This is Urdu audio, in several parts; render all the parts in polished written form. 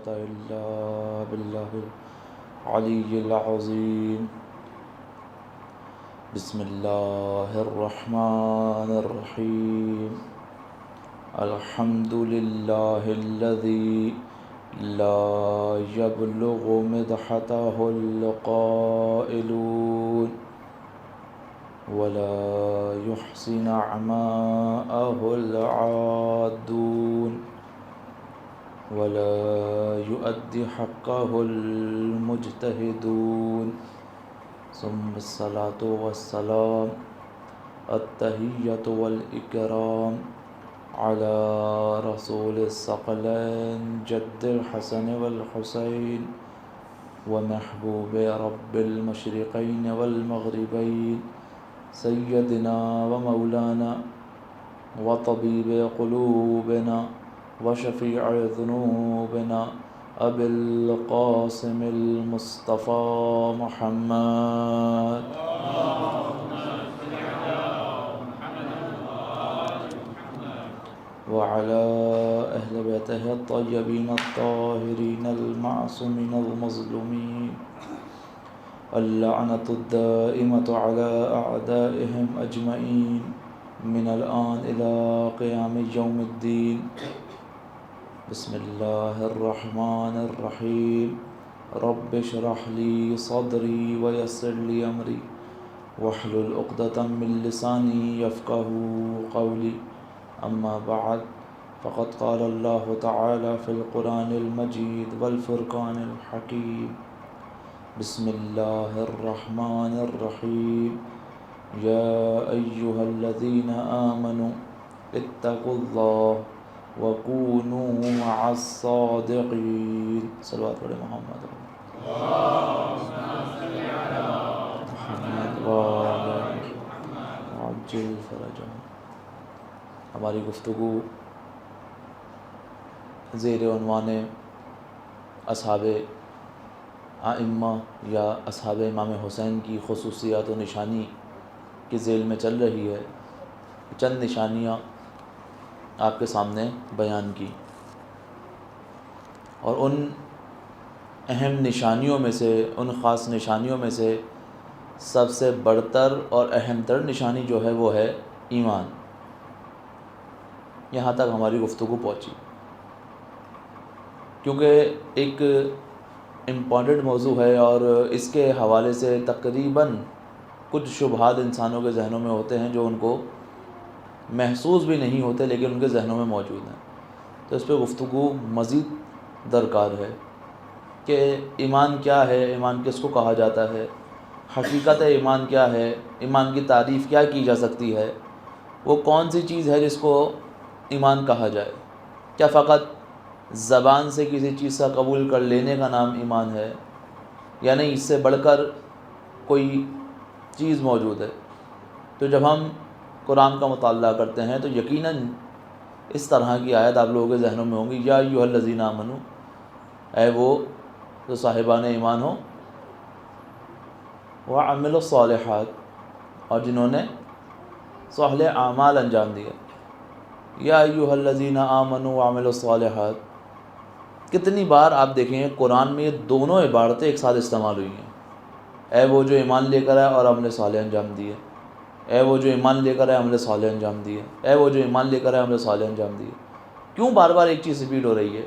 قوة إلا بالله العلي العظيم. بسم الله الرحمن الرحيم. الحمد لله الذي لا يبلغ مدحته القائلون ولا يحصي نعماءه العادون ولا يؤدي حقه المجتهدون. ثم الصلاة والسلام التحية والإكرام على رسول الثقلين جد الحسن والحسين ومحبوب رب المشرقين والمغربين سيدنا ومولانا وطبيب قلوبنا وشفيع ذنوبنا أبي القاسم المصطفى محمد وعلى أهل بيته الطيبين الطاهرين المعصومين المظلومين اللعنة الدائمة على أعدائهم أجمعين من الآن إلى قيام يوم الدين. بسم الله الرحمن الرحيم. رب اشرح لي صدري ويسر لي أمري واحلل عقدة من لساني يفقهوا قولي. أما بعد فقد قال الله تعالى في القرآن المجيد والفرقان الحكيم. بسم الله الرحمن الرحيم. يا أيها الذين آمنوا اتقوا الله وكونوا مع الصادقين. صلوات علی محمد محمد وعجل فرجهم. ہماری گفتگو زیر عنوان اصحاب ائمہ یا اصحاب امام حسین کی خصوصیات و نشانی کی ذیل میں چل رہی ہے. چند نشانیاں آپ کے سامنے بیان کی اور ان اہم نشانیوں میں سے، ان خاص نشانیوں میں سے سب سے بڑھ تر اور اہم تر نشانی جو ہے وہ ہے ایمان. یہاں تک ہماری گفتگو پہنچی کیونکہ ایک امپورٹنٹ موضوع ہے اور اس کے حوالے سے تقریباً کچھ شبہات انسانوں کے ذہنوں میں ہوتے ہیں جو ان کو محسوس بھی نہیں ہوتے لیکن ان کے ذہنوں میں موجود ہیں. تو اس پہ گفتگو مزید درکار ہے کہ ایمان کیا ہے، ایمان کس کو کہا جاتا ہے، حقیقت ایمان کیا ہے، ایمان کی تعریف کیا کی جا سکتی ہے، وہ کون سی چیز ہے جس کو ایمان کہا جائے. کیا فقط زبان سے کسی چیز کا قبول کر لینے کا نام ایمان ہے یا نہیں، اس سے بڑھ کر کوئی چیز موجود ہے. تو جب ہم قرآن کا مطالعہ کرتے ہیں تو یقیناً اس طرح کی آیت آپ لوگوں کے ذہنوں میں ہوں گی. یا ایھا الذین آمنوا، اے وہ جو صاحبان ایمان ہو، وعملوا الصالحات، اور جنہوں نے صالح اعمال انجام دیے. یا ایھا الذین آمنوا وعملوا الصالحات، کتنی بار آپ دیکھیں گے قرآن میں یہ دونوں عبارتیں ایک ساتھ استعمال ہوئی ہیں. اے وہ جو ایمان لے کر آئے اور عمل صالح انجام دیے، اے وہ جو ایمان لے کر آئے عمل صالح انجام دیے، اے وہ جو ایمان لے کر آئے عمل صالح انجام دیے. کیوں بار بار ایک چیز ریپیٹ ہو رہی ہے؟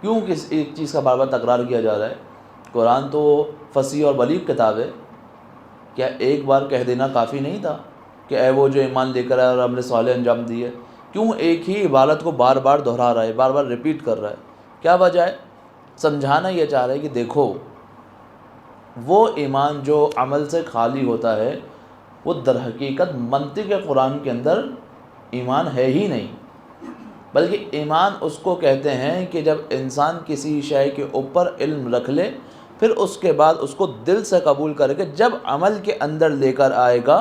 کیوں ایک چیز کا بار بار تکرار کیا جا رہا ہے؟ قرآن تو فصیح اور بلیغ کتاب ہے. کیا ایک بار کہہ دینا کافی نہیں تھا کہ اے وہ جو ایمان لے کر آئے اور عمل صالح انجام دیے؟ کیوں ایک ہی عبارت کو بار بار دہرا رہا ہے، بار بار ریپیٹ کر رہا ہے؟ کیا وجہ ہے؟ سمجھانا یہ چاہ رہا ہے کہ دیکھو، وہ ایمان جو عمل سے خالی ہوتا ہے وہ در حقیقت منطق قرآن کے اندر ایمان ہے ہی نہیں، بلکہ ایمان اس کو کہتے ہیں کہ جب انسان کسی شے کے اوپر علم رکھ لے، پھر اس کے بعد اس کو دل سے قبول کر کے جب عمل کے اندر لے کر آئے گا،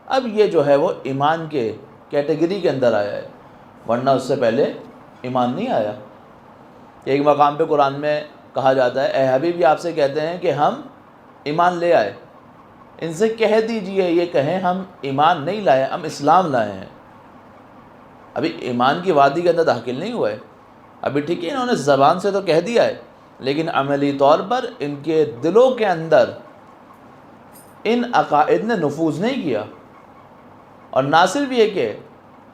اب یہ جو ہے وہ ایمان کے کیٹیگری کے اندر آیا ہے، ورنہ اس سے پہلے ایمان نہیں آیا. ایک مقام پہ قرآن میں کہا جاتا ہے، اے حبیب یہ آپ سے کہتے ہیں کہ ہم ایمان لے آئے. ان سے کہہ دیجئے، یہ کہیں ہم ایمان نہیں لائے، ہم اسلام لائے ہیں. ابھی ایمان کی وادی کے اندر داخل نہیں ہوا ہے. ابھی ٹھیک ہے انہوں نے زبان سے تو کہہ دیا ہے لیکن عملی طور پر ان کے دلوں کے اندر ان عقائد نے نفوذ نہیں کیا، اور نہ صرف یہ کہ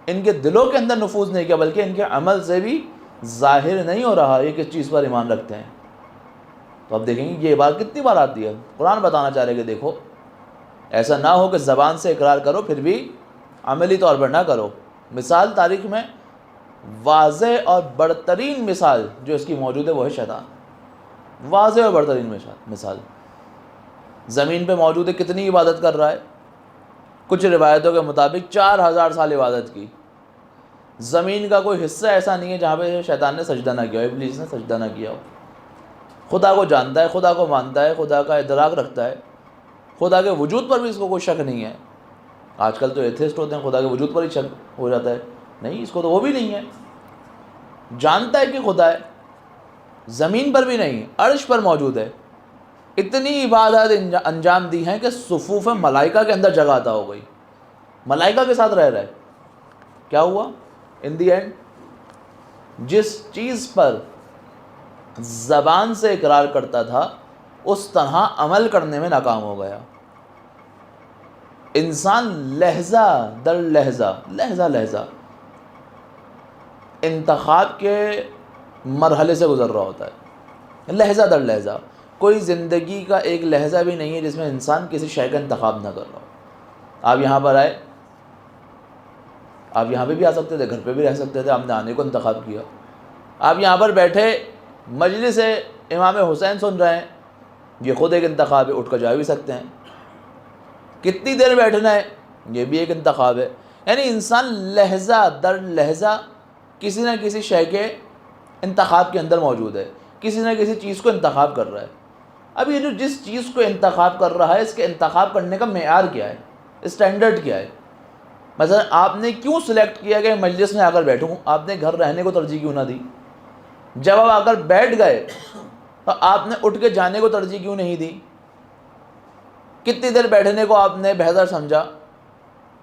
ان کے دلوں کے اندر نفوذ نہیں کیا بلکہ ان کے عمل سے بھی ظاہر نہیں ہو رہا یہ کس چیز پر ایمان رکھتے ہیں۔ تو اب دیکھیں گے یہ بات کتنی بار آتی ہے، قرآن بتانا چاہ رہے کہ دیکھو ایسا نہ ہو کہ زبان سے اقرار کرو پھر بھی عملی طور پر نہ کرو۔ مثال تاریخ میں واضح اور برترین مثال جو اس کی موجود ہے وہ ہے شیطان۔ واضح اور برترین مثال زمین پہ موجود ہے، کتنی عبادت کر رہا ہے؟ کچھ روایتوں کے مطابق 4000 سال عبادت کی۔ زمین کا کوئی حصہ ایسا نہیں ہے جہاں پہ شیطان نے سجدہ نہ کیا ہو، ابلیس نے سجدہ نہ کیا ہو۔ خدا کو جانتا ہے، خدا کو مانتا ہے، خدا کا ادراک رکھتا ہے، خدا کے وجود پر بھی اس کو کوئی شک نہیں ہے۔ آج کل تو ایتھسٹ ہوتے ہیں، خدا کے وجود پر ہی شک ہو جاتا ہے، نہیں اس کو تو وہ بھی نہیں ہے، جانتا ہے کہ خدا ہے، زمین پر بھی نہیں، عرش پر موجود ہے۔ اتنی عبادت انجام دی ہیں کہ صفوف ملائکہ کے اندر جگہ عطا ہو گئی، ملائکہ کے ساتھ رہ رہا ہے۔ کیا ہوا ان دی اینڈ؟ جس چیز پر زبان سے اقرار کرتا تھا اس طرح عمل کرنے میں ناکام ہو گیا۔ انسان لہجہ در لہجہ انتخاب کے مرحلے سے گزر رہا ہوتا ہے، لہجہ در لہجہ۔ کوئی زندگی کا ایک لہجہ بھی نہیں ہے جس میں انسان کسی شے کا انتخاب نہ کر رہا ہو۔ آپ یہاں پر آئے، آپ یہاں پہ بھی آ سکتے تھے، گھر پہ بھی رہ سکتے تھے، آپ نے آنے کو انتخاب کیا۔ آپ یہاں پر بیٹھے مجلس امام حسین سن رہے ہیں، یہ خود ایک انتخاب ہے، اٹھ کر جا بھی سکتے ہیں۔ کتنی دیر بیٹھنا ہے یہ بھی ایک انتخاب ہے۔ یعنی انسان لہجہ در لہجہ کسی نہ کسی شے کے انتخاب کے اندر موجود ہے، کسی نہ کسی چیز کو انتخاب کر رہا ہے۔ اب یہ جو جس چیز کو انتخاب کر رہا ہے اس کے انتخاب کرنے کا معیار کیا ہے، اسٹینڈرڈ کیا ہے؟ مثلا آپ نے کیوں سلیکٹ کیا کہ مجلس میں آ کر بیٹھوں؟ آپ نے گھر رہنے کو ترجیح کیوں نہ دی؟ جب آپ آ کر بیٹھ گئے تو آپ نے اٹھ کے جانے کو ترجیح کیوں نہیں دی؟ کتنی دیر بیٹھنے کو آپ نے بہتر سمجھا،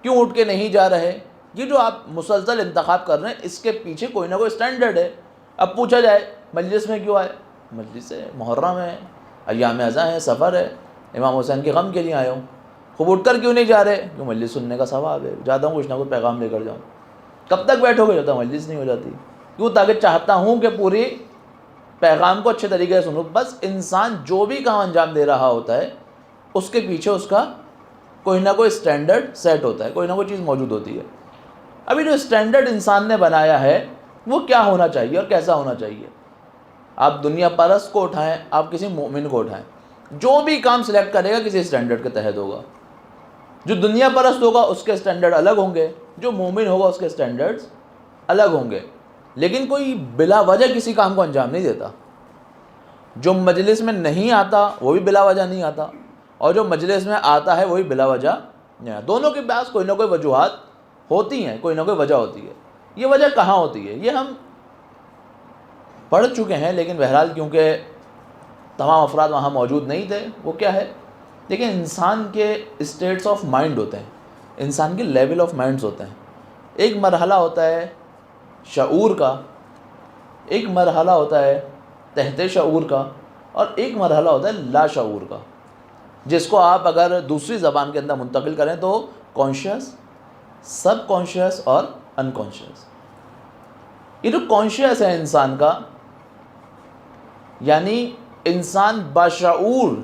کیوں اٹھ کے نہیں جا رہے؟ یہ جو آپ مسلسل انتخاب کر رہے ہیں اس کے پیچھے کوئی نہ کوئی اسٹینڈرڈ ہے۔ اب پوچھا جائے مجلس میں کیوں آئے؟ مجلس ہے، محرم ہے، ایام اذاں ہے، سفر ہے، امام حسین کے غم کے لیے آیا ہوں۔ خوب اٹھ کر کیوں نہیں جا رہے؟ کیوں مجلس سننے کا ثواب ہے، جاتا ہوں کچھ نہ کچھ پیغام لے کر جاؤں۔ کب تک بیٹھو گے؟ جاتا مجلس نہیں ہو جاتی، کیوں؟ تاکہ چاہتا ہوں کہ پوری پیغام کو اچھے طریقے سے سنوں۔ بس انسان جو بھی کام انجام دے رہا ہوتا ہے اس کے پیچھے اس کا کوئی نہ کوئی اسٹینڈرڈ سیٹ ہوتا ہے، کوئی نہ کوئی چیز موجود ہوتی ہے۔ ابھی جو اسٹینڈرڈ انسان نے بنایا ہے وہ کیا ہونا چاہیے اور کیسا ہونا چاہیے؟ آپ دنیا پرست کو اٹھائیں، آپ کسی مومن کو اٹھائیں، جو بھی کام سلیکٹ کرے گا کسی اسٹینڈرڈ کے تحت ہوگا۔ جو دنیا پرست ہوگا اس کے اسٹینڈرڈ الگ ہوں گے، جو مومن ہوگا اس کے اسٹینڈرڈز الگ ہوں گے۔ لیکن کوئی بلا وجہ کسی کام کو انجام نہیں دیتا۔ جو مجلس میں نہیں آتا وہ بھی بلا وجہ نہیں آتا، اور جو مجلس میں آتا ہے وہی بلا وجہ نہیں آتا۔ دونوں کے پاس کوئی نہ کوئی وجوہات ہوتی ہیں، کوئی نہ کوئی وجہ ہوتی ہے۔ یہ وجہ کہاں ہوتی ہے یہ ہم پڑھ چکے ہیں، لیکن بہرحال کیونکہ تمام افراد وہاں موجود نہیں تھے، وہ کیا ہے؟ لیکن انسان کے اسٹیٹس آف مائنڈ ہوتے ہیں، انسان کے لیول آف مائنڈز ہوتے ہیں۔ ایک مرحلہ ہوتا ہے شعور کا، ایک مرحلہ ہوتا ہے تحت شعور کا، اور ایک مرحلہ ہوتا ہے لا شعور کا، جس کو آپ اگر دوسری زبان کے اندر منتقل کریں تو کانشیس، سب کانشیس اور انکانشیس۔ یہ جو کانشیس ہے انسان کا، یعنی انسان باشعور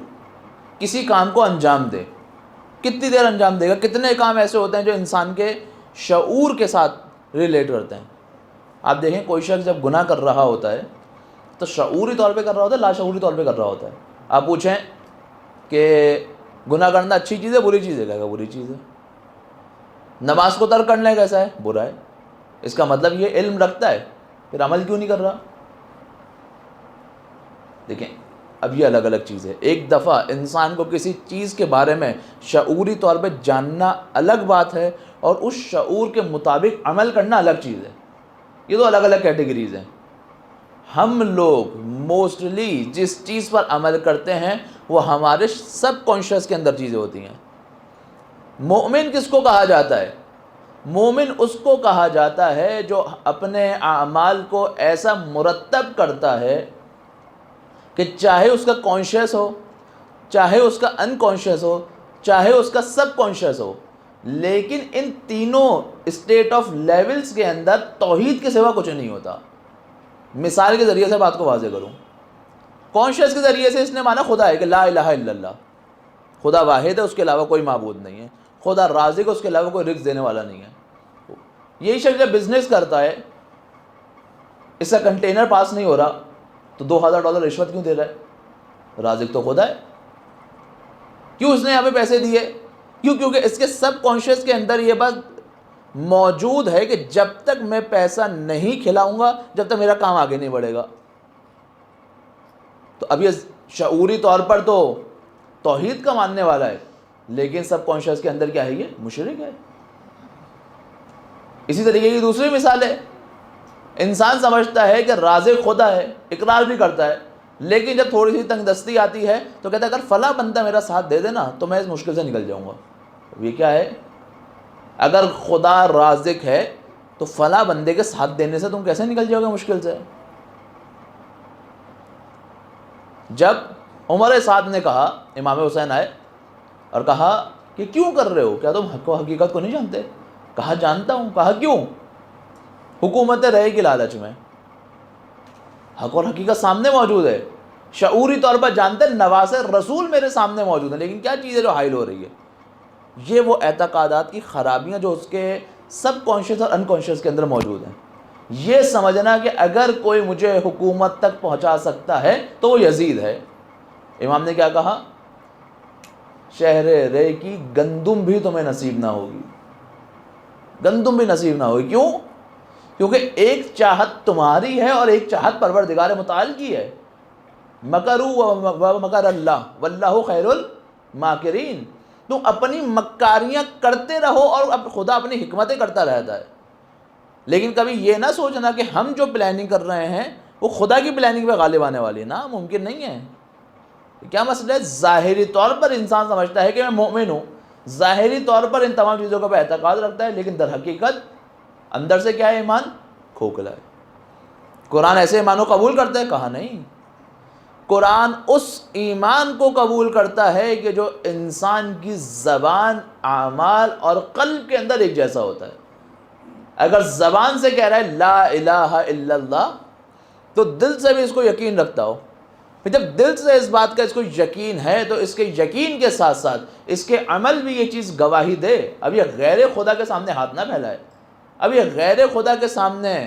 کسی کام کو انجام دے، کتنی دیر انجام دے گا؟ کتنے کام ایسے ہوتے ہیں جو انسان کے شعور کے ساتھ ریلیٹ کرتے ہیں؟ آپ دیکھیں کوئی شخص جب گناہ کر رہا ہوتا ہے تو شعوری طور پہ کر رہا ہوتا ہے، لاشعوری طور پہ کر رہا ہوتا ہے۔ آپ پوچھیں کہ گناہ کرنا اچھی چیز ہے بری چیز ہے؟ کہے گا بری چیز ہے۔ نماز کو ترک کرنا کیسا ہے؟ برا ہے۔ اس کا مطلب یہ علم رکھتا ہے، پھر عمل کیوں نہیں کر رہا؟ دیکھیں اب یہ الگ الگ چیز ہے۔ ایک دفعہ انسان کو کسی چیز کے بارے میں شعوری طور پہ جاننا الگ بات ہے، اور اس شعور کے مطابق عمل کرنا الگ چیز ہے۔ یہ تو الگ الگ کیٹیگریز ہیں۔ ہم لوگ موسٹلی جس چیز پر عمل کرتے ہیں وہ ہمارے سب کانشیس کے اندر چیزیں ہوتی ہیں۔ مومن کس کو کہا جاتا ہے؟ مومن اس کو کہا جاتا ہے جو اپنے اعمال کو ایسا مرتب کرتا ہے کہ چاہے اس کا کانشیس ہو، چاہے اس کا انکانشیس ہو، چاہے اس کا سب کانشیس ہو، لیکن ان تینوں اسٹیٹ آف لیولز کے اندر توحید کے سوا کچھ نہیں ہوتا۔ مثال کے ذریعے سے بات کو واضح کروں، کانشیس کے ذریعے سے اس نے مانا خدا ہے کہ لا الہ الا اللہ، خدا واحد ہے، اس کے علاوہ کوئی معبود نہیں ہے، خدا رازق ہے، اس کے علاوہ کوئی رزق دینے والا نہیں ہے۔ یہی شخص جب بزنس کرتا ہے، اس کا کنٹینر پاس نہیں ہو رہا تو $2000 رشوت کیوں دے رہا ہے؟ رازق تو خدا ہے۔ کیوں اس نے یہاں پہ پیسے دیے؟ کیونکہ اس کے سب کانشیس کے اندر یہ بات موجود ہے کہ جب تک میں پیسہ نہیں کھلاؤں گا، جب تک میرا کام آگے نہیں بڑھے گا۔ تو اب یہ شعوری طور پر تو توحید کا ماننے والا ہے، لیکن سب کانشیس کے اندر کیا ہے؟ یہ مشرک ہے۔ اسی طریقے کی دوسری مثال ہے، انسان سمجھتا ہے کہ رازق خدا ہے، اقرار بھی کرتا ہے، لیکن جب تھوڑی سی تنگ دستی آتی ہے تو کہتا ہے اگر فلاں بندہ میرا ساتھ دے دینا تو میں اس مشکل سے نکل جاؤں گا۔ یہ کیا ہے؟ اگر خدا رازق ہے تو فلاں بندے کے ساتھ دینے سے تم کیسے نکل جاؤ گے مشکل سے؟ جب عمر سعد نے کہا، امام حسین آئے اور کہا کہ کیوں کر رہے ہو، کیا تم حق و حقیقت کو نہیں جانتے؟ کہا جانتا ہوں۔ کہا کیوں؟ حکومت رہے کی لالچ میں۔ حق اور حقیقت سامنے موجود ہے، شعوری طور پر جانتے ہیں نواسے رسول میرے سامنے موجود ہیں، لیکن کیا چیز ہے جو حائل ہو رہی ہے؟ یہ وہ اعتقادات کی خرابیاں جو اس کے سب کانشیس اور انکانشیس کے اندر موجود ہیں۔ یہ سمجھنا کہ اگر کوئی مجھے حکومت تک پہنچا سکتا ہے تو وہ یزید ہے۔ امام نے کیا کہا؟ شہر رے کی گندم بھی تمہیں نصیب نہ ہوگی، گندم بھی نصیب نہ ہوگی۔ کیوں؟ کیونکہ ایک چاہت تمہاری ہے اور ایک چاہت پروردگار متعال کی ہے۔ مکروا و مکر اللہ واللہ خیر الماکرین۔ تم اپنی مکاریاں کرتے رہو اور اب خدا اپنی حکمتیں کرتا رہتا ہے، لیکن کبھی یہ نہ سوچنا کہ ہم جو پلاننگ کر رہے ہیں وہ خدا کی پلاننگ پہ غالب آنے والی ہے۔ نا، ممکن نہیں ہے۔ کیا مسئلہ ہے؟ ظاہری طور پر انسان سمجھتا ہے کہ میں مومن ہوں، ظاہری طور پر ان تمام چیزوں کا اعتقاد رکھتا ہے، لیکن در حقیقت اندر سے کیا ہے؟ ایمان کھوکھلا ہے۔ قرآن ایسے ایمان کو قبول کرتا ہے؟ کہا نہیں۔ قرآن اس ایمان کو قبول کرتا ہے کہ جو انسان کی زبان، اعمال اور قلب کے اندر ایک جیسا ہوتا ہے۔ اگر زبان سے کہہ رہا ہے لا الہ الا اللہ تو دل سے بھی اس کو یقین رکھتا ہو، پھر جب دل سے اس بات کا اس کو یقین ہے تو اس کے یقین کے ساتھ ساتھ اس کے عمل بھی یہ چیز گواہی دے۔ اب یہ غیر خدا کے سامنے ہاتھ نہ پھیلائے، اب یہ غیر خدا کے سامنے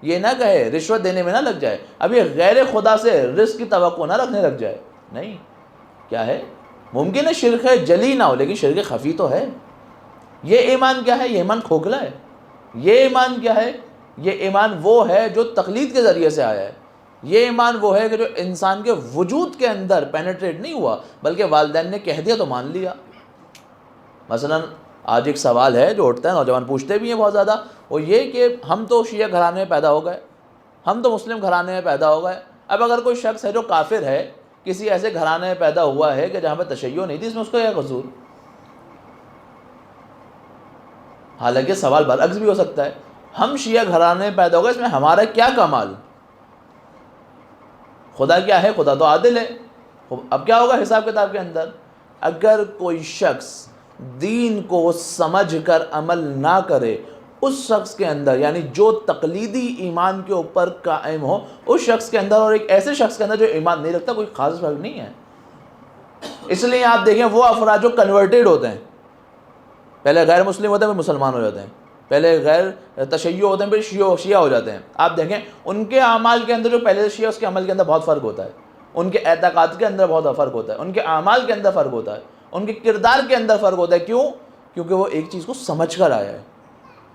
یہ نہ کہے، رشوت دینے میں نہ لگ جائے، اب یہ غیر خدا سے رزق کی توقع نہ رکھنے لگ جائے۔ نہیں، کیا ہے؟ ممکن ہے شرک جلی نہ ہو، لیکن شرک خفی تو ہے۔ یہ ایمان کیا ہے؟ یہ ایمان کھوکھلا ہے۔ یہ ایمان کیا ہے؟ یہ ایمان وہ ہے جو تقلید کے ذریعے سے آیا ہے۔ یہ ایمان وہ ہے کہ جو انسان کے وجود کے اندر پینیٹریٹ نہیں ہوا، بلکہ والدین نے کہہ دیا تو مان لیا۔ مثلا آج ایک سوال ہے جو اٹھتا ہے، نوجوان پوچھتے بھی ہیں بہت زیادہ، وہ یہ کہ ہم تو شیعہ گھرانے میں پیدا ہو گئے، ہم تو مسلم گھرانے میں پیدا ہو گئے، اب اگر کوئی شخص ہے جو کافر ہے، کسی ایسے گھرانے میں پیدا ہوا ہے کہ جہاں پہ تشیع نہیں تھی، اس میں اس کا کیا قصور؟ حالانکہ سوال برعکس بھی ہو سکتا ہے، ہم شیعہ گھرانے میں پیدا ہو گئے، اس میں ہمارا کیا کمال؟ خدا کیا ہے؟ خدا تو عادل ہے۔ اب کیا ہوگا حساب کتاب کے اندر؟ اگر کوئی شخص دین کو سمجھ کر عمل نہ کرے، اس شخص کے اندر، یعنی جو تقلیدی ایمان کے اوپر قائم ہو، اس شخص کے اندر اور ایک ایسے شخص کے اندر جو ایمان نہیں رکھتا، کوئی خاص فرق نہیں ہے۔ اس لیے آپ دیکھیں وہ افراد جو کنورٹڈ ہوتے ہیں، پہلے غیر مسلم ہوتے ہیں پھر مسلمان ہو جاتے ہیں، پہلے غیر تشیع ہوتے ہیں پھر شیعہ ہو جاتے ہیں، آپ دیکھیں ان کے اعمال کے اندر جو پہلے سے شیعہ، اس کے عمل کے اندر بہت فرق ہوتا ہے، ان کے اعتقاد کے اندر بہت فرق ہوتا ہے، ان کے اعمال کے اندر فرق ہوتا ہے، ان کے کردار کے اندر فرق ہوتا ہے۔ کیوں؟ کیونکہ وہ ایک چیز کو سمجھ کر آیا ہے،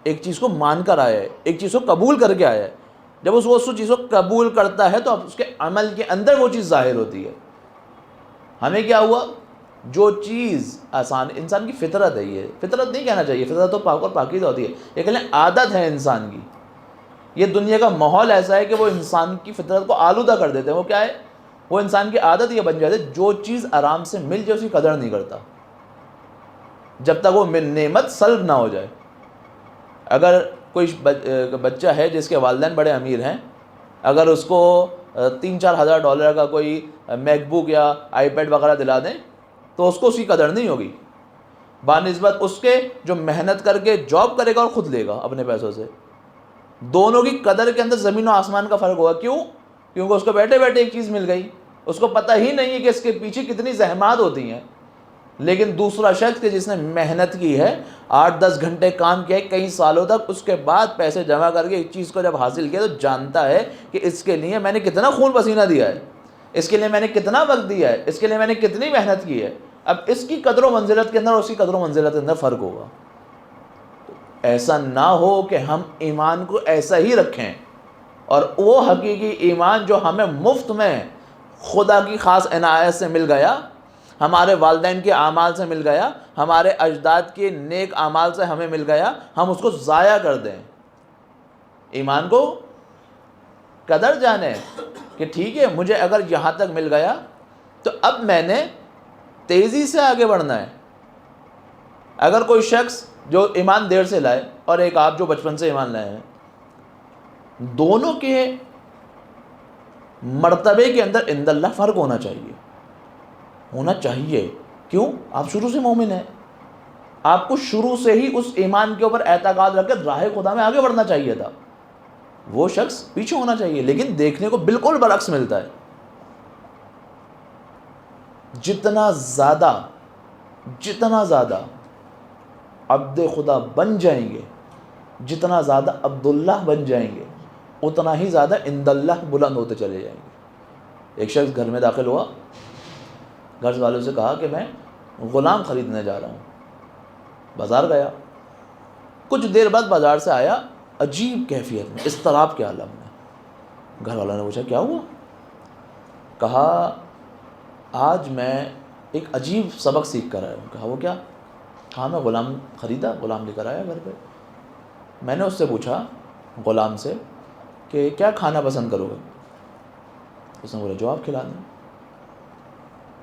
ایک چیز کو مان کر آیا ہے، ایک چیز کو قبول کر کے آیا ہے۔ جب اس چیز کو قبول کرتا ہے تو اب اس کے عمل کے اندر وہ چیز ظاہر ہوتی ہے۔ ہمیں کیا ہوا؟ جو چیز آسان، انسان کی فطرت ہے، یہ فطرت نہیں کہنا چاہیے، فطرت تو پاک اور پاکیزہ ہوتی ہے، یہ کہہ لیں عادت ہے انسان کی۔ یہ دنیا کا ماحول ایسا ہے کہ وہ انسان کی فطرت کو آلودہ کر دیتے ہیں۔ وہ کیا ہے؟ وہ انسان کی عادت یہ بن جاتی ہے، جو چیز آرام سے مل جائے اس کی قدر نہیں کرتا جب تک وہ نعمت سلب نہ ہو جائے۔ اگر کوئی بچہ ہے جس کے والدین بڑے امیر ہیں، اگر اس کو $3-4 ہزار کا کوئی میک بک یا آئی پیڈ وغیرہ دلا دیں تو اس کو اس کی قدر نہیں ہوگی، بنسبت اس کے جو محنت کر کے جاب کرے گا اور خود لے گا اپنے پیسوں سے. دونوں کی قدر کے اندر زمین و آسمان کا فرق ہوگا. کیوں؟ کیونکہ اس کو بیٹھے بیٹھے ایک چیز مل گئی، اس کو پتہ ہی نہیں ہے کہ اس کے پیچھے کتنی زحمات ہوتی ہیں. لیکن دوسرا شخص کہ جس نے محنت کی ہے، 8-10 گھنٹے کام کیا ہے کئی سالوں تک، اس کے بعد پیسے جمع کر کے ایک چیز کو جب حاصل کیا تو جانتا ہے کہ اس کے لیے میں نے کتنا خون پسینہ دیا ہے، اس کے لیے میں نے کتنا وقت دیا ہے، اس کے لیے میں نے کتنی محنت کی ہے. اب اس کی قدر و منزلت کے اندر اور اس کی قدر و منزلت کے اندر فرق ہوگا. ایسا نہ ہو کہ ہم ایمان کو ایسا ہی رکھیں اور وہ حقیقی ایمان جو ہمیں مفت میں خدا کی خاص عنایت سے مل گیا، ہمارے والدین کے اعمال سے مل گیا، ہمارے اجداد کے نیک اعمال سے ہمیں مل گیا، ہم اس کو ضائع کر دیں. ایمان کو قدر جانیں کہ ٹھیک ہے مجھے اگر یہاں تک مل گیا تو اب میں نے تیزی سے آگے بڑھنا ہے. اگر کوئی شخص جو ایمان دیر سے لائے اور ایک آپ جو بچپن سے ایمان لائے ہیں، دونوں کے مرتبے کے اندر عند اللہ فرق ہونا چاہیے. کیوں؟ آپ شروع سے مومن ہیں، آپ کو شروع سے ہی اس ایمان کے اوپر اعتقاد رکھ کے راہ خدا میں آگے بڑھنا چاہیے تھا. وہ شخص پیچھے ہونا چاہیے، لیکن دیکھنے کو بالکل برعکس ملتا ہے. جتنا زیادہ عبد خدا بن جائیں گے، جتنا زیادہ عبداللہ بن جائیں گے، اتنا ہی زیادہ عند اللہ بلند ہوتے چلے جائیں گے. ایک شخص گھر میں داخل ہوا، گھر والوں سے کہا کہ میں غلام خریدنے جا رہا ہوں. بازار گیا، کچھ دیر بعد بازار سے آیا عجیب کیفیت میں، اضطراب کے عالم میں. گھر والوں نے پوچھا کیا ہوا؟ کہا آج میں ایک عجیب سبق سیکھ کر آیا ہوں. کہا وہ کیا؟ ہاں میں غلام خریدا، غلام لے کر آیا گھر پہ. میں نے اس سے پوچھا غلام سے کہ کیا کھانا پسند کرو گے؟ اس نے بولا جو آپ کھلا دیں.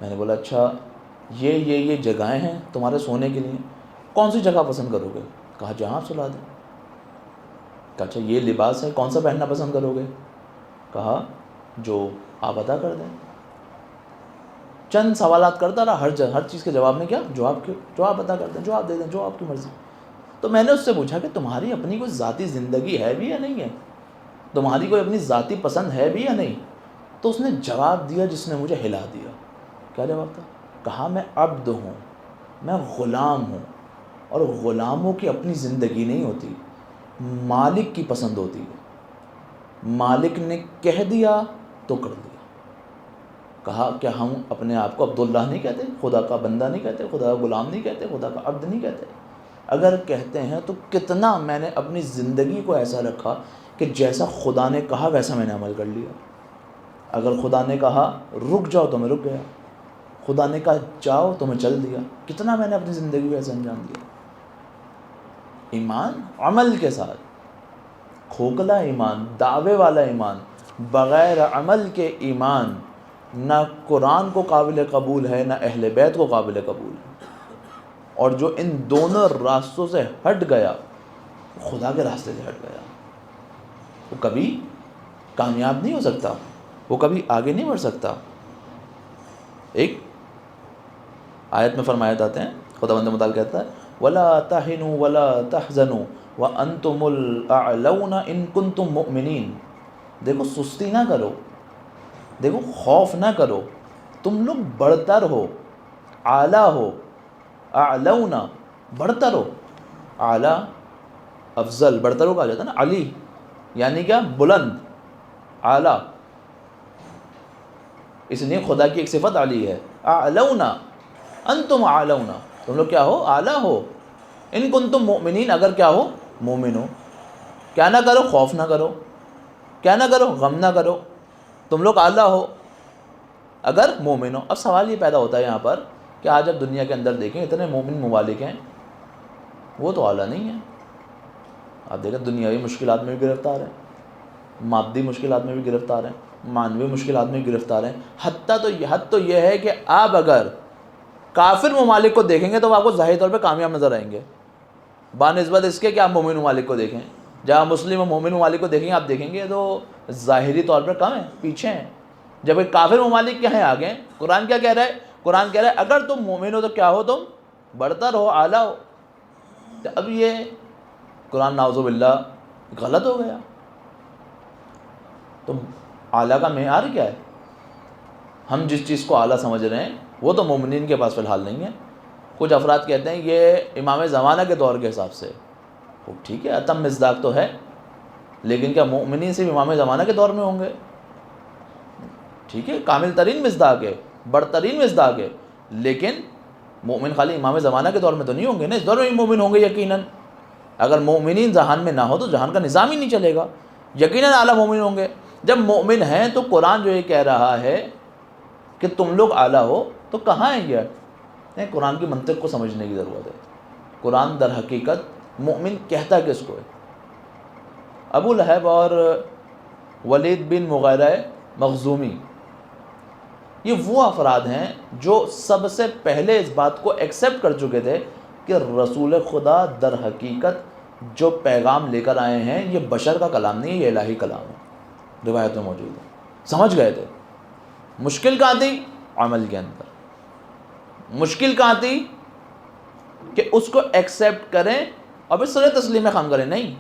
میں نے بولا اچھا یہ جگہیں ہیں تمہارے سونے کے لیے، کون سی جگہ پسند کرو گے؟ کہا جہاں آپ سلا دیں. کہا اچھا یہ لباس ہے کون سا پہننا پسند کرو گے؟ کہا جو آپ ادا کر دیں. چند سوالات کرتا رہا، ہر چیز کے جواب میں کیا جو آپ ادا کر دیں، جو آپ دے دیں، جو آپ کی مرضی. تو میں نے اس سے پوچھا کہ تمہاری اپنی کوئی ذاتی زندگی ہے بھی یا نہیں ہے، تمہاری کوئی اپنی ذاتی پسند ہے بھی یا نہیں؟ تو اس نے جواب دیا جس نے مجھے ہلا دیا. کیا جواب تھا؟ کہا میں عبد ہوں، میں غلام ہوں، اور غلاموں کی اپنی زندگی نہیں ہوتی، مالک کی پسند ہوتی ہے. مالک نے کہہ دیا تو کر دیا. کہا کیا ہم اپنے آپ کو عبداللہ نہیں کہتے، خدا کا بندہ نہیں کہتے، خدا کا غلام نہیں کہتے، خدا کا عبد نہیں کہتے؟ اگر کہتے ہیں تو کتنا میں نے اپنی زندگی کو ایسا رکھا کہ جیسا خدا نے کہا ویسا میں نے عمل کر لیا. اگر خدا نے کہا رک جاؤ تو میں رک گیا، خدا نے کہا جاؤ تو میں چل دیا. کتنا میں نے اپنی زندگی کو ایسا انجام دیا. ایمان عمل کے ساتھ، کھوکھلا ایمان، دعوے والا ایمان، بغیر عمل کے ایمان نہ قرآن کو قابل قبول ہے، نہ اہل بیت کو قابل قبول ہے. اور جو ان دونوں راستوں سے ہٹ گیا، خدا کے راستے سے ہٹ گیا، وہ کبھی کامیاب نہیں ہو سکتا، وہ کبھی آگے نہیں بڑھ سکتا. ایک آیت میں فرمایا جاتے ہیں، خداوند متعال کہتا ہے وَلَا تَهِنُوا وَلَا تَحْزَنُوا وَأَنْتُمُ الْأَعْلَوْنَ إِن كُنتُم مُؤْمِنِينَ. دیکھو سستی نہ کرو، دیکھو خوف نہ کرو، تم لوگ بڑھتر ہو، اعلیٰ ہو. اعلونا بڑھتر ہو، اعلیٰ افضل، بڑھتر ہو کہا جاتا ہے نا، علی یعنی کیا؟ بلند، اعلیٰ. اس لیے خدا کی ایک صفت علی ہے. اعلونا انتم اعلونا، تم لوگ کیا ہو؟ اعلیٰ ہو. ان کنتم مؤمنین، اگر کیا ہو؟ مومن ہو. کیا نہ کرو؟ خوف نہ کرو. کیا نہ کرو؟ غم نہ کرو. تم لوگ اعلیٰ ہو اگر مومن ہو. اب سوال یہ پیدا ہوتا ہے یہاں پر کہ آج اب دنیا کے اندر دیکھیں اتنے مومن ممالک ہیں، وہ تو اعلیٰ نہیں ہیں. آپ دیکھیں دنیاوی مشکلات میں بھی گرفتار ہیں، مادی مشکلات میں بھی گرفتار ہیں، معنوی مشکلات میں بھی گرفتار ہیں. حد تو یہ ہے کہ آپ اگر کافر ممالک کو دیکھیں گے تو وہ آپ کو ظاہری طور پہ کامیاب نظر آئیں گے، بنسبت اس کے کہ آپ مومن ممالک کو دیکھیں. جہاں مسلم و مومن ممالک کو دیکھیں گے آپ دیکھیں گے تو ظاہری طور پر کم ہیں، پیچھے ہیں، جبکہ کافر ممالک کیا ہیں آگے ہیں۔ قرآن کیا کہہ رہا ہے؟ قرآن کہہ رہا ہے اگر تم مومن ہو تو کیا ہو؟ تم برتر ہو، اعلیٰ ہو۔ تو اب یہ قرآن نعوذ باللہ غلط ہو گیا۔ تو اعلیٰ کا معیار کیا ہے؟ ہم جس چیز کو اعلیٰ سمجھ رہے ہیں وہ تو مومنین کے پاس فی الحال نہیں ہے۔ کچھ افراد کہتے ہیں یہ امام زمانہ کے دور کے حساب سے، ٹھیک ہے اتم مصداق تو ہے، لیکن کیا مومنین صرف امام زمانہ کے دور میں ہوں گے؟ ٹھیک ہے کامل ترین مصداق ہے، برترین مصداق ہے، لیکن مومن خالی امام زمانہ کے دور میں تو نہیں ہوں گے نا، اس دور میں بھی مومن ہوں گے یقیناً۔ اگر مومنین جہان میں نہ ہو تو جہان کا نظام ہی نہیں چلے گا، یقیناً اعلیٰ مومن ہوں گے۔ جب مومن ہیں تو قرآن جو یہ کہہ رہا ہے کہ تم لوگ اعلیٰ ہو تو کہاں ہے یہ؟ نہیں، قرآن کی منطق کو سمجھنے کی ضرورت ہے۔ قرآن در حقیقت مومن کہتا کس کو ہے؟ ابو لہب اور ولید بن مغیرہ مخزومی یہ وہ افراد ہیں جو سب سے پہلے اس بات کو ایکسیپٹ کر چکے تھے کہ رسول خدا در حقیقت جو پیغام لے کر آئے ہیں یہ بشر کا کلام نہیں ہے، یہ الہی کلام ہے، روایت میں موجود ہے۔ سمجھ گئے تھے۔ مشکل کہاں تھی؟ عمل کے اندر۔ مشکل کہاں تھی؟ کہ اس کو ایکسیپٹ کریں اور پھر سر تسلیم خم کریں، نہیں،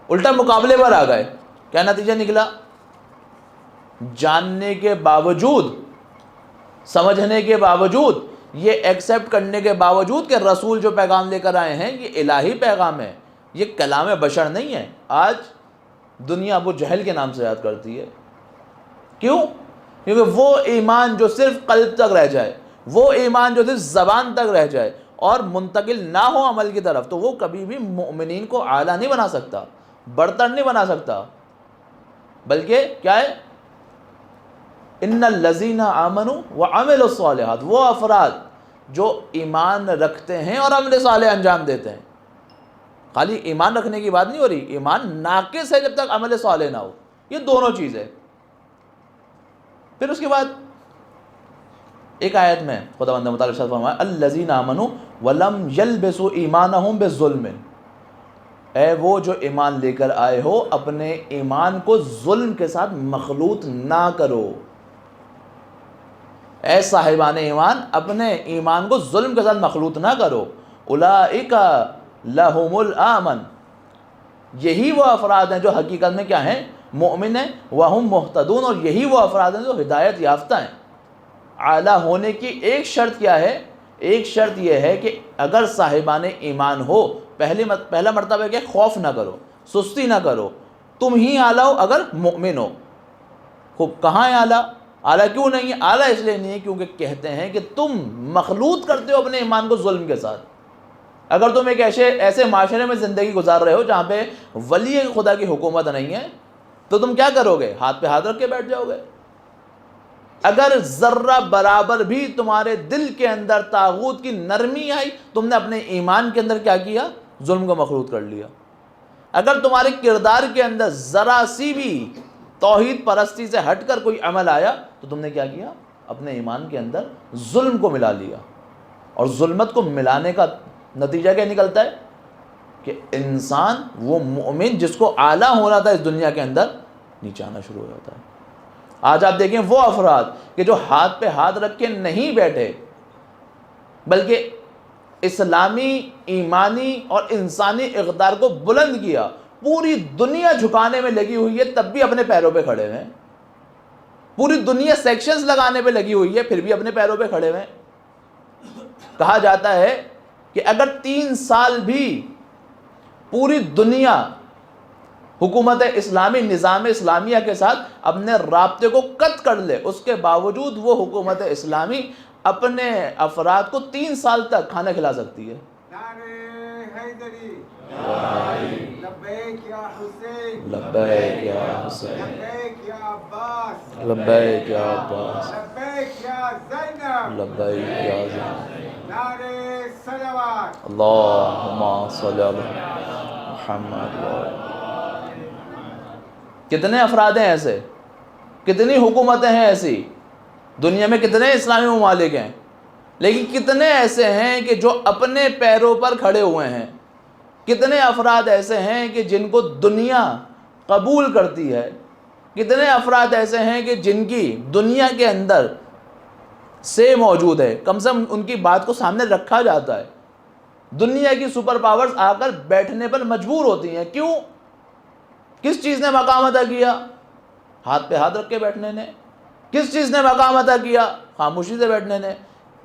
الٹا مقابلے پر آ گئے۔ کیا نتیجہ نکلا؟ جاننے کے باوجود، سمجھنے کے باوجود، یہ ایکسیپٹ کرنے کے باوجود کہ رسول جو پیغام لے کر آئے ہیں یہ الہی پیغام ہے، یہ کلام بشر نہیں ہے، آج دنیا ابو جہل کے نام سے یاد کرتی ہے۔ کیوں؟ کیونکہ وہ ایمان جو صرف قلب تک رہ جائے، وہ ایمان جو صرف زبان تک رہ جائے اور منتقل نہ ہو عمل کی طرف، تو وہ کبھی بھی مومنین کو اعلیٰ نہیں بنا سکتا، برتر نہیں بنا سکتا، بلکہ کیا ہے؟ ان الذین آمنوا وعملوا الصالحات، وہ افراد جو ایمان رکھتے ہیں اور عمل صالح انجام دیتے ہیں۔ خالی ایمان رکھنے کی بات نہیں ہو رہی، ایمان ناقص ہے جب تک عمل صالح نہ ہو، یہ دونوں چیزیں۔ پھر اس کے بعد ایک آیت میں خداوند متعال ارشاد فرمایا الذین آمنوا ولم یلبسوا ایمانہم بظلم، اے وہ جو ایمان لے کر آئے ہو اپنے ایمان کو ظلم کے ساتھ مخلوط نہ کرو۔ اے صاحبان ایمان اپنے ایمان کو ظلم کے ساتھ مخلوط نہ کرو۔ اولئک لہم الامن، یہی وہ افراد ہیں جو حقیقت میں کیا ہیں؟ مومن ہیں۔ وہم مہتدون، اور یہی وہ افراد ہیں جو ہدایت یافتہ ہیں۔ اعلیٰ ہونے کی ایک شرط کیا ہے؟ ایک شرط یہ ہے کہ اگر صاحبان ایمان ہو، پہلا مرتبہ کہ خوف نہ کرو، سستی نہ کرو، تم ہی اعلیٰ ہو اگر مومن ہو۔ خوب کہاں ہے اعلیٰ؟ اعلیٰ کیوں نہیں ہے؟ اعلیٰ اس لیے نہیں ہے کیونکہ کہتے ہیں کہ تم مخلوط کرتے ہو اپنے ایمان کو ظلم کے ساتھ۔ اگر تم ایک ایسے معاشرے میں زندگی گزار رہے ہو جہاں پہ ولی خدا کی حکومت نہیں ہے تو تم کیا کرو گے؟ ہاتھ پہ ہاتھ رکھ کے بیٹھ جاؤ گے۔ اگر ذرہ برابر بھی تمہارے دل کے اندر طاغوت کی نرمی آئی، تم نے اپنے ایمان کے اندر کیا کیا؟ ظلم کو مخلوط کر لیا۔ اگر تمہارے کردار کے اندر ذرا سی بھی توحید پرستی سے ہٹ کر کوئی عمل آیا تو تم نے کیا کیا؟ اپنے ایمان کے اندر ظلم کو ملا لیا۔ اور ظلمت کو ملانے کا نتیجہ کیا نکلتا ہے؟ کہ انسان وہ مومن جس کو اعلیٰ ہونا تھا اس دنیا کے اندر، نیچے آنا شروع ہو جاتا ہے۔ آج آپ دیکھیں وہ افراد کہ جو ہاتھ پہ ہاتھ رکھ کے نہیں بیٹھے بلکہ اسلامی، ایمانی اور انسانی اقدار کو بلند کیا، پوری دنیا جھکانے میں لگی ہوئی ہے تب بھی اپنے پیروں پہ کھڑے ہوئے ہیں، پوری دنیا سیکشنز لگانے پہ لگی ہوئی ہے پھر بھی اپنے پیروں پہ کھڑے ہوئے ہیں۔ کہا جاتا ہے کہ اگر 3 سال بھی پوری دنیا حکومت اسلامی، نظام اسلامیہ کے ساتھ اپنے رابطے کو قطع کر لے، اس کے باوجود وہ حکومت اسلامی اپنے افراد کو 3 سال تک کھانا کھلا سکتی ہے۔ لبیک یا حسین، لبیک یا حسین، لبیک یا عباس، لبیک یا عباس، لبیک یا زینب، لبیک یا زینب، نعرے صلوات۔ اللہم صلی علی محمد۔ کتنے افراد ہیں ایسے؟ کتنی حکومتیں ہیں ایسی؟ دنیا میں کتنے اسلامی ممالک ہیں؟ لیکن کتنے ایسے ہیں کہ جو اپنے پیروں پر کھڑے ہوئے ہیں؟ کتنے افراد ایسے ہیں کہ جن کو دنیا قبول کرتی ہے، کتنے افراد ایسے ہیں کہ جن کی دنیا کے اندر سے موجود ہے، کم سے کم ان کی بات کو سامنے رکھا جاتا ہے، دنیا کی سپر پاورز آ کر بیٹھنے پر مجبور ہوتی ہیں. کیوں؟ کس چیز نے مقام ادا کیا؟ ہاتھ پہ ہاتھ رکھ کے بیٹھنے نے. کس چیز نے مقام ادا کیا؟ خاموشی سے بیٹھنے نے.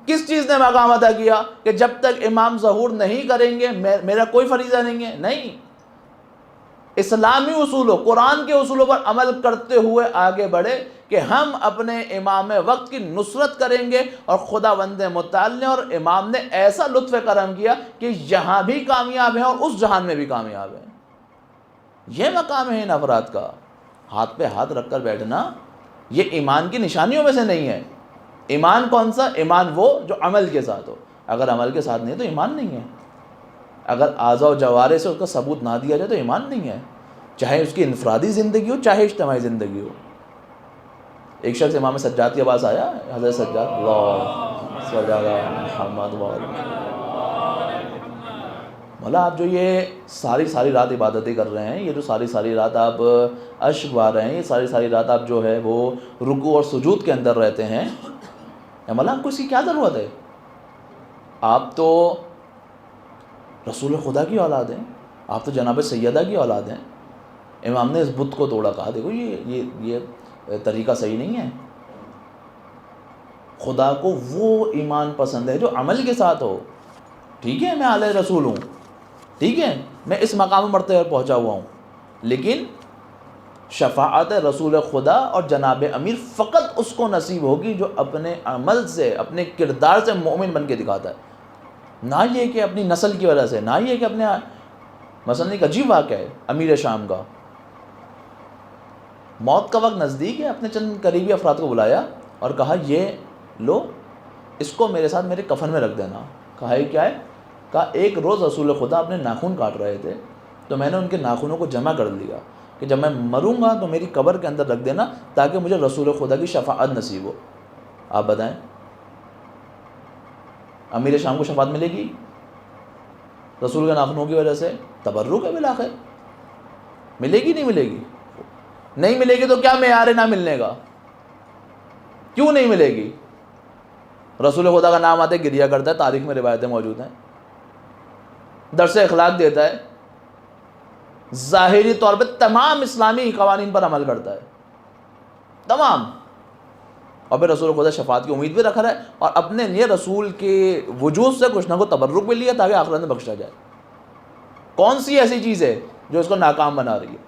کس چیز نے مقام ادا کیا؟ کہ جب تک امام ظہور نہیں کریں گے میرا کوئی فریضہ نہیں ہے. نہیں، اسلامی اصولوں، قرآن کے اصولوں پر عمل کرتے ہوئے آگے بڑھے کہ ہم اپنے امام وقت کی نصرت کریں گے، اور خداوند متعال نے اور امام نے ایسا لطف کرم کیا کہ یہاں بھی کامیاب ہیں اور اس جہان میں بھی کامیاب ہیں. یہ مقام ہے ان افراد کا. ہاتھ پہ ہاتھ رکھ کر بیٹھنا یہ ایمان کی نشانیوں میں سے نہیں ہے. ایمان کون سا؟ ایمان وہ جو عمل کے ساتھ ہو. اگر عمل کے ساتھ نہیں ہے تو ایمان نہیں ہے. اگر اعضاء و جوارح سے اس کا ثبوت نہ دیا جائے تو ایمان نہیں ہے، چاہے اس کی انفرادی زندگی ہو چاہے اجتماعی زندگی ہو. ایک شخص امام سجاد کے پاس آیا، حضرت سجاد، اللہ سجاد محمد مولا آپ جو یہ ساری رات عبادتیں کر رہے ہیں، یہ جو ساری رات آپ اشک بہا رہے ہیں، یہ ساری رات آپ جو ہے وہ رکوع اور سجود کے اندر رہتے ہیں، مولا آپ کو اس کی کیا ضرورت ہے؟ آپ تو رسول خدا کی اولاد ہیں، آپ تو جناب سیدہ کی اولاد ہیں. امام نے اس بت کو توڑا، کہا دیکھو یہ طریقہ صحیح نہیں ہے. خدا کو وہ ایمان پسند ہے جو عمل کے ساتھ ہو. ٹھیک ہے میں آلہ رسول ہوں، ٹھیک ہے میں اس مقام مرتبہ پر پہنچا ہوا ہوں، لیکن شفاعت رسول خدا اور جناب امیر فقط اس کو نصیب ہوگی جو اپنے عمل سے، اپنے کردار سے مومن بن کے دکھاتا ہے. نہ یہ کہ اپنی نسل کی وجہ سے، نہ یہ کہ اپنے، مثلا ایک عجیب واقعہ ہے امیر شام کا. موت کا وقت نزدیک ہے، اپنے چند قریبی افراد کو بلایا اور کہا یہ لو اس کو میرے ساتھ میرے کفن میں رکھ دینا. کہا یہ کیا ہے؟ کہا ایک روز رسول خدا اپنے ناخن کاٹ رہے تھے تو میں نے ان کے ناخنوں کو جمع کر لیا کہ جب میں مروں گا تو میری قبر کے اندر رکھ دینا تاکہ مجھے رسول خدا کی شفاعت نصیب ہو. آپ بتائیں امیر شام کو شفاعت ملے گی رسول کے ناخنوں کی وجہ سے؟ تبرک ہے بالآخر. ملے گی نہیں ملے گی؟ نہیں ملے گی تو کیا معیار ہے نہ ملنے کا؟ کیوں نہیں ملے گی؟ رسول خدا کا نام آتے گریا کرتا ہے، تاریخ میں روایتیں موجود ہیں، درس اخلاق دیتا ہے، ظاہری طور پہ تمام اسلامی قوانین پر عمل کرتا ہے، تمام، اور پھر رسول خدا شفاعت کی امید بھی رکھ رہا ہے اور اپنے لیے رسول کے وجود سے کچھ نہ کچھ تبرک بھی لیا تاکہ آخرت میں بخشا جائے. کون سی ایسی چیز ہے جو اس کو ناکام بنا رہی ہے؟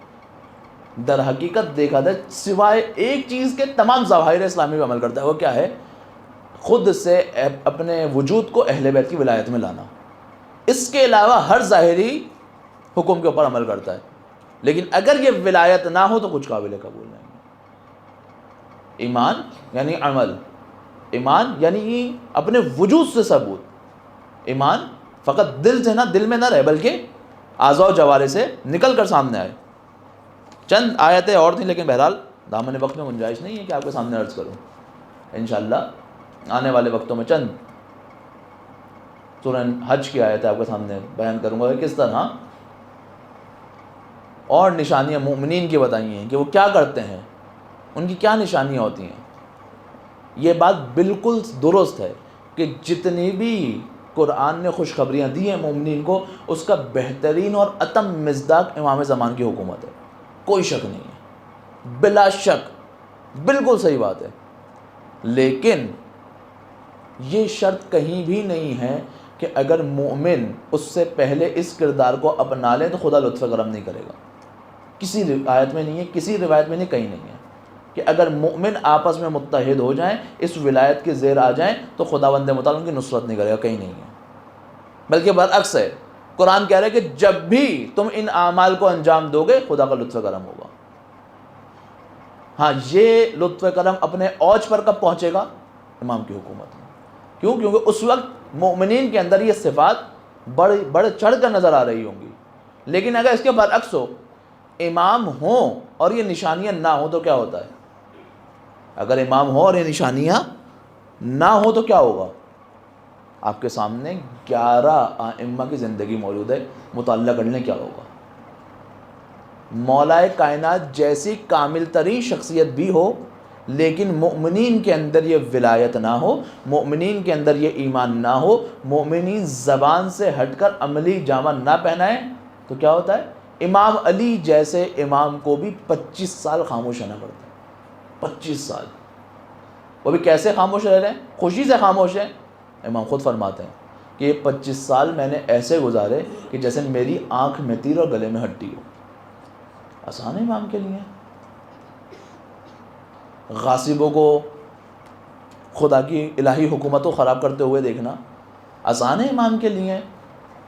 در حقیقت دیکھا جائے سوائے ایک چیز کے تمام ظواہر اسلامی پہ عمل کرتا ہے. وہ کیا ہے؟ خود سے اپنے وجود کو اہل بیت کی ولایت میں لانا. اس کے علاوہ ہر ظاہری حکم کے اوپر عمل کرتا ہے، لیکن اگر یہ ولایت نہ ہو تو کچھ قابل قبول نہیں. ایمان یعنی عمل، ایمان یعنی اپنے وجود سے ثبوت. ایمان فقط دل سے نہ، دل میں نہ رہے بلکہ اعضاء و جوارح سے نکل کر سامنے آئے. چند آیتیں اور تھیں لیکن بہرحال دامن وقت میں گنجائش نہیں ہے کہ آپ کے سامنے عرض کروں. انشاءاللہ آنے والے وقتوں میں چند سورہ حج کی آیتیں آپ کے سامنے بیان کروں گا کہ کس طرح اور نشانیاں مومنین کی بتائی ہیں کہ وہ کیا کرتے ہیں، ان کی کیا نشانیاں ہوتی ہیں. یہ بات بالکل درست ہے کہ جتنی بھی قرآن نے خوشخبریاں دی ہیں مومنین کو، اس کا بہترین اور اتم مصداق امام زمان کی حکومت ہے. کوئی شک نہیں ہے، بلا شک بالکل صحیح بات ہے. لیکن یہ شرط کہیں بھی نہیں ہے کہ اگر مومن اس سے پہلے اس کردار کو اپنا لے تو خدا لطف کرم نہیں کرے گا. کسی آیت میں نہیں ہے، کسی روایت میں نہیں، کہیں نہیں ہے کہ اگر مومن آپس میں متحد ہو جائیں، اس ولایت کے زیر آ جائیں تو خداوند متعال ان کی نصرت نہیں کرے گا. کہیں نہیں ہے، بلکہ برعکس ہے. قرآن کہہ رہا ہے کہ جب بھی تم ان اعمال کو انجام دو گے خدا کا لطف کرم ہوگا. ہاں یہ لطف کرم اپنے اوج پر کب پہنچے گا؟ امام کی حکومت میں. کیوں؟ کیونکہ اس وقت مومنین کے اندر یہ صفات بڑھ چڑھ کر نظر آ رہی ہوں گی. لیکن اگر اس کے برعکس ہو، امام ہوں اور یہ نشانیاں نہ ہوں تو کیا ہوتا ہے؟ اگر امام ہو اور یہ نشانیاں نہ ہوں تو کیا ہوگا؟ آپ کے سامنے 11 ائمہ کی زندگی موجود ہے، مطالعہ کرنے کیا ہوگا۔ مولا کائنات جیسی کامل ترین شخصیت بھی ہو، لیکن مؤمنین کے اندر یہ ولایت نہ ہو، مؤمنین کے اندر یہ ایمان نہ ہو، مؤمنین زبان سے ہٹ کر عملی جامہ نہ پہنائیں، تو کیا ہوتا ہے؟ امام علی جیسے امام کو بھی 25 سال خاموش رہنا پڑتا ہے۔ 25 سال وہ بھی کیسے خاموش رہ رہے ہیں؟ خوشی سے خاموش ہیں۔ امام خود فرماتے ہیں کہ یہ 25 سال میں نے ایسے گزارے کہ جیسے میری آنکھ میں تیر اور گلے میں ہڈی ہو۔ آسان ہے امام کے لیے غاصبوں کو خدا کی الہی حکومت کو خراب کرتے ہوئے دیکھنا؟ آسان ہے امام کے لیے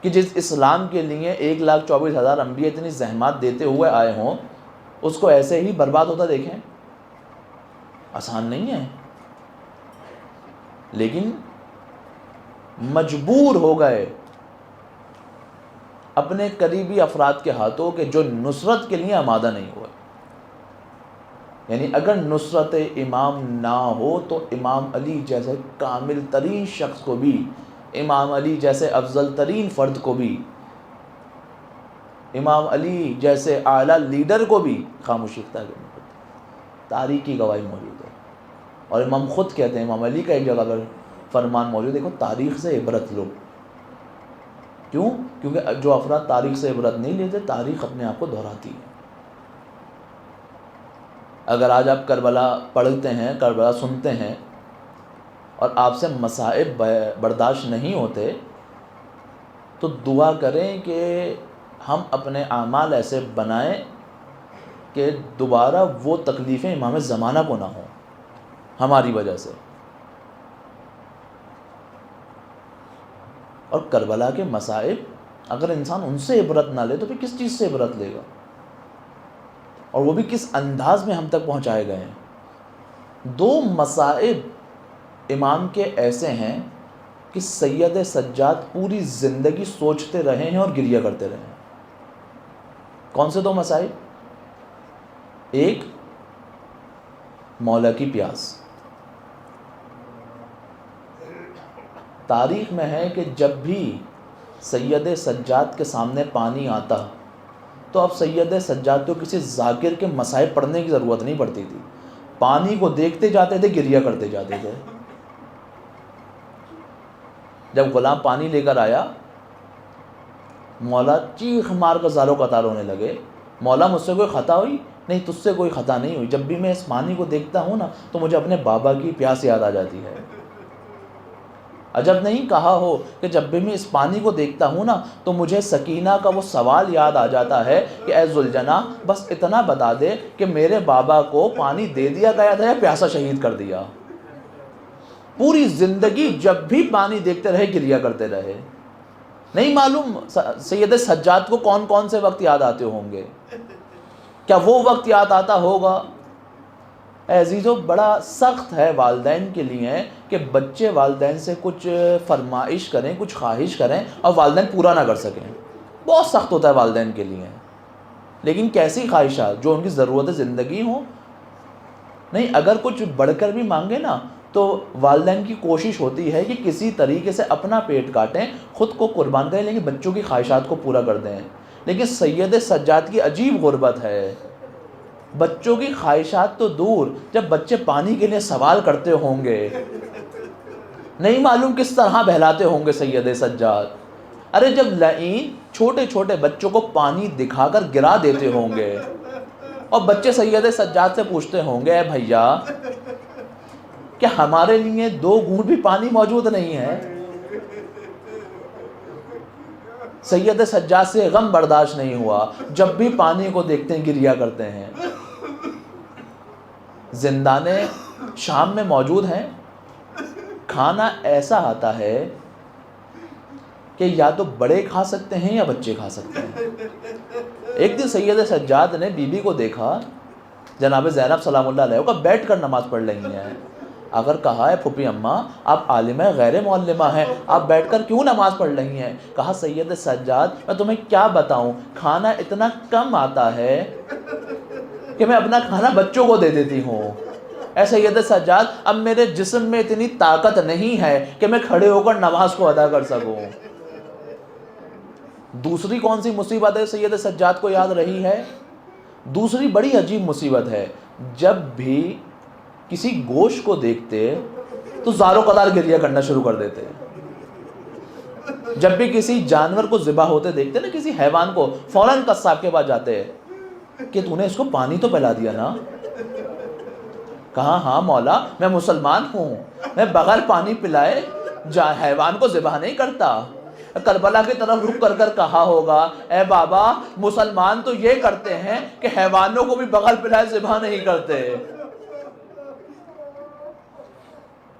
کہ جس اسلام کے لیے 1,24,000 انبیاء اتنی زحمات دیتے ہوئے آئے ہوں، اس کو ایسے ہی برباد ہوتا دیکھیں؟ آسان نہیں ہے، لیکن مجبور ہو گئے اپنے قریبی افراد کے ہاتھوں کہ جو نصرت کے لیے آمادہ نہیں ہوئے۔ یعنی اگر نصرت امام نہ ہو تو امام علی جیسے کامل ترین شخص کو بھی، امام علی جیسے افضل ترین فرد کو بھی، امام علی جیسے اعلیٰ لیڈر کو بھی خاموشی اختیار کرنی پڑتی ہے۔ تاریخ کی گواہی موجود ہے، اور امام خود کہتے ہیں، امام علی کا ایک جگہ پر فرمان موجود ہے، دیکھو تاریخ سے عبرت لو۔ کیوں؟ کیونکہ جو افراد تاریخ سے عبرت نہیں لیتے، تاریخ اپنے آپ کو دہراتی ہے۔ اگر آج آپ کربلا پڑھتے ہیں، کربلا سنتے ہیں، اور آپ سے مصائب برداشت نہیں ہوتے، تو دعا کریں کہ ہم اپنے اعمال ایسے بنائیں کہ دوبارہ وہ تکلیفیں امام زمانہ کو نہ ہوں ہماری وجہ سے۔ اور کربلا کے مصائب اگر انسان ان سے عبرت نہ لے تو پھر کس چیز سے عبرت لے گا؟ اور وہ بھی کس انداز میں ہم تک پہنچائے گئے ہیں۔ 2 مصائب امام کے ایسے ہیں کہ سید سجاد پوری زندگی سوچتے رہے ہیں اور گریہ کرتے رہے ہیں۔ کون سے 2 مصائب؟ ایک مولا کی پیاس۔ تاریخ میں ہے کہ جب بھی سید سجاد کے سامنے پانی آتا تو اب سید سجاد کو کسی ذاکر کے مصائب پڑھنے کی ضرورت نہیں پڑتی تھی، پانی کو دیکھتے جاتے تھے، گریہ کرتے جاتے تھے۔ جب غلام پانی لے کر آیا، مولا چیخ مار کر زاروں قطار ہونے لگے، مولا مجھ سے کوئی خطا ہوئی؟ نہیں، تجھ سے کوئی خطا نہیں ہوئی، جب بھی میں اس پانی کو دیکھتا ہوں نا تو مجھے اپنے بابا کی پیاس یاد آ جاتی ہے۔ عجب نہیں کہا ہو کہ جب بھی میں اس پانی کو دیکھتا ہوں نا تو مجھے سکینہ کا وہ سوال یاد آ جاتا ہے کہ اے ذوالجناح، بس اتنا بتا دے کہ میرے بابا کو پانی دے دیا گیا تھا یا پیاسا شہید کر دیا۔ پوری زندگی جب بھی پانی دیکھتے رہے، گریہ کرتے رہے۔ نہیں معلوم سید سجاد کو کون کون سے وقت یاد آتے ہوں گے، کیا وہ وقت یاد آتا ہوگا؟ اے عزیزو، بڑا سخت ہے والدین کے لیے کہ بچے والدین سے کچھ فرمائش کریں، کچھ خواہش کریں اور والدین پورا نہ کر سکیں۔ بہت سخت ہوتا ہے والدین کے لیے۔ لیکن کیسی خواہشات جو ان کی ضرورت زندگی ہوں؟ نہیں، اگر کچھ بڑھ کر بھی مانگے نا تو والدین کی کوشش ہوتی ہے کہ کسی طریقے سے اپنا پیٹ کاٹیں، خود کو قربان کریں، لیکن بچوں کی خواہشات کو پورا کر دیں۔ لیکن سید سجاد کی عجیب غربت ہے، بچوں کی خواہشات تو دور، جب بچے پانی کے لیے سوال کرتے ہوں گے، نہیں معلوم کس طرح بہلاتے ہوں گے سید سجاد۔ ارے جب لعین چھوٹے چھوٹے بچوں کو پانی دکھا کر گرا دیتے ہوں گے اور بچے سید سجاد سے پوچھتے ہوں گے، اے بھیا کیا ہمارے لیے 2 گھونٹ بھی پانی موجود نہیں ہے؟ سید سجاد سے غم برداشت نہیں ہوا، جب بھی پانی کو دیکھتے ہیں گریہ کرتے ہیں۔ زندان شام میں موجود ہیں، کھانا ایسا آتا ہے کہ یا تو بڑے کھا سکتے ہیں یا بچے کھا سکتے ہیں۔ ایک دن سید سجاد نے بی بی کو دیکھا، جناب زینب سلام اللہ علیہ کا بیٹھ کر نماز پڑھ رہی ہیں۔ اگر کہا ہے پھوپھی اماں آپ عالمہ غیر معلمہ ہیں، آپ بیٹھ کر کیوں نماز پڑھ رہی ہیں؟ کہا سید سجاد میں تمہیں کیا بتاؤں، کھانا اتنا کم آتا ہے کہ میں اپنا کھانا بچوں کو دے دیتی ہوں۔ اے سید سجاد اب میرے جسم میں اتنی طاقت نہیں ہے کہ میں کھڑے ہو کر نماز کو ادا کر سکوں۔ دوسری کون سی مصیبت ہے سید سجاد کو یاد رہی ہے؟ دوسری بڑی عجیب مصیبت ہے، جب بھی کسی گوشت کو دیکھتے تو زارو قدار گریہ کرنا شروع کر دیتے۔ جب بھی کسی جانور کو ذبح ہوتے دیکھتے نا، کسی حیوان کو، فوراً قصاب کے پاس جاتے کہ تو نے اس کو پانی تو پلا دیا نا؟ کہا ہاں مولا میں مسلمان ہوں، میں بغیر پانی پلائے حیوان کو ذبح نہیں کرتا۔ کربلا کی طرف رک کر کہا ہوگا اے بابا مسلمان تو یہ کرتے ہیں کہ حیوانوں کو بھی بغیر پلائے ذبح نہیں کرتے۔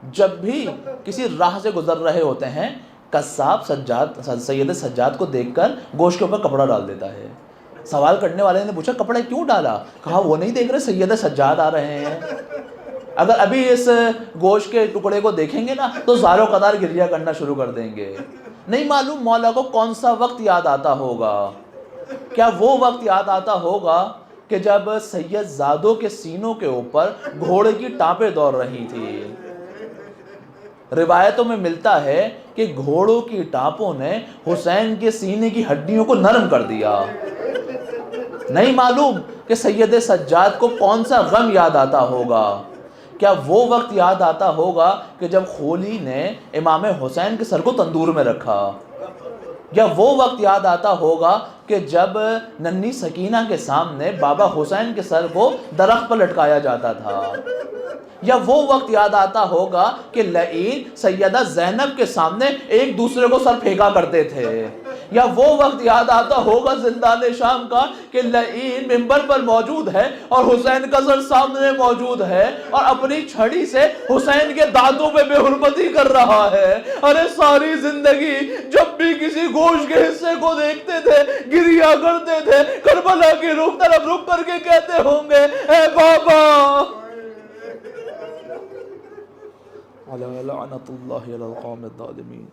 جب بھی کسی راہ سے گزر رہے ہوتے ہیں، قصاب سید سجاد کو دیکھ کر گوشت کے اوپر کپڑا ڈال دیتا ہے۔ سوال کرنے والے نے پوچھا کپڑا کیوں ڈالا؟ کہا وہ نہیں دیکھ رہے سید سجاد آ رہے ہیں، اگر ابھی اس گوشت کے ٹکڑے کو دیکھیں گے نا تو زارو قدار گریہ کرنا شروع کر دیں گے۔ نہیں معلوم مولا کو کون سا وقت یاد آتا ہوگا، کیا وہ وقت یاد آتا ہوگا کہ جب سید زادوں کے سینوں کے اوپر گھوڑے کی ٹانپیں دوڑ رہی تھی۔ روایتوں میں ملتا ہے کہ گھوڑوں کی ٹانپوں نے حسین کے سینے کی ہڈیوں کو نرم کر دیا۔ نہیں معلوم کہ سید سجاد کو کون سا غم یاد آتا ہوگا، کیا وہ وقت یاد آتا ہوگا کہ جب خولی نے امام حسین کے سر کو تندور میں رکھا، یا وہ وقت یاد آتا ہوگا کہ جب ننھی سکینہ کے سامنے بابا حسین کے سر کو درخت پر لٹکایا جاتا تھا، یا وہ وقت یاد آتا ہوگا کہ لعین سیدہ زینب کے سامنے ایک دوسرے کو سر پھینکا کرتے تھے، یا وہ وقت یاد آتا ہوگا زندان شام کا کہ لعین منبر پر موجود ہے اور حسین کا سر سامنے موجود ہے اور اپنی چھڑی سے حسین کے دانتوں پہ بے حرمتی کر رہا ہے۔ ارے ساری زندگی جب بھی کسی گوشت کے حصے کو دیکھتے تھے گریہ کرتے تھے، کربلا کی طرف رک کر کے کہتے ہوں گے اے بابا لعنت اللہ علی القوم الظالمین۔